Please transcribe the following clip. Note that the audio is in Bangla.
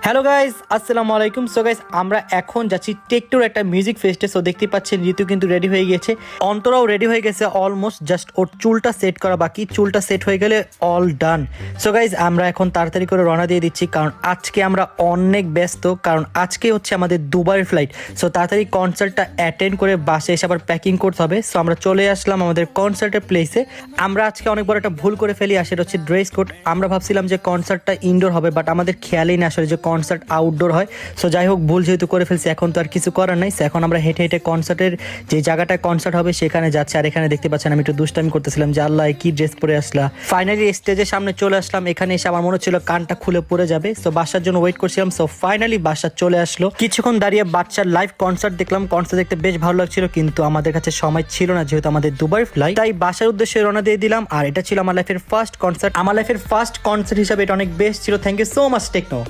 হ্যালো গাইস, আসসালামু আলাইকুম। সো গাইস, আমরা এখন যাচ্ছি টেকটুর একটা মিউজিক ফেস্টে। সো দেখতে পাচ্ছেন ঋতু কিন্তু রেডি হয়ে গিয়েছে, অন্তরাও রেডি হয়ে গেছে অলমোস্ট। জাস্ট ওর চুলটা সেট করা বাকি, চুলটা সেট হয়ে গেলে অল ডান। সো গাইস, আমরা এখন তাড়াতাড়ি করে রওনা দিয়ে দিচ্ছি, কারণ আজকে আমরা অনেক ব্যস্ত, কারণ আজকে হচ্ছে আমাদের দুবাইয়ের ফ্লাইট। সো তাড়াতাড়ি কনসার্টটা অ্যাটেন্ড করে বাসে এসে আবার প্যাকিং করতে হবে। সো আমরা চলে আসলাম আমাদের কনসার্টের প্লেসে। আমরা আজকে অনেক বড় একটা ভুল করে ফেলি, আর সেটা হচ্ছে ড্রেস কোড। আমরা ভাবছিলাম যে কনসার্টটা ইনডোর হবে, বাট আমাদের খেয়ালই না আসলে যে কনসার্ট আউটডোর হয়। সো যাই হোক, ভুল যেহেতু করে ফেলছি, এখন তো আর কিছু করার নাই। এখন আমরা হেঁটে হেঁটে কনসার্টের যে জায়গাটায় কনসার্ট হবে সেখানে যাচ্ছি। আর এখানে দেখতে পাচ্ছেন আমি একটু দুষ্টামি করতেছিলাম যে আল্লাহ কি ড্রেস পরে আসলা। ফাইনালি স্টেজের সামনে চলে আসলাম। এখানে এসে আমার মনে হচ্ছিল কানটা খুলে পড়ে যাবে। সো বাসার জন্য ওয়েট করছিলাম। সো ফাইনালি বাসা চলে আসলো। কিছুক্ষণ দাঁড়িয়ে বাচ্চার লাইভ কনসার্ট দেখলাম। কনসার্ট দেখতে বেশ ভালো লাগছিল, কিন্তু আমাদের কাছে সময় ছিল না যেহেতু আমাদের দুবাই ফ্লাইট। তাই বাসার উদ্দেশ্যে রওনা দিয়ে দিলাম। আর এটা ছিল আমার লাইফের ফার্স্ট কনসার্ট। আমার লাইফের ফার্স্ট কনসার্ট হিসাবে এটা অনেক বেস্ট ছিল। Thank you so much techno.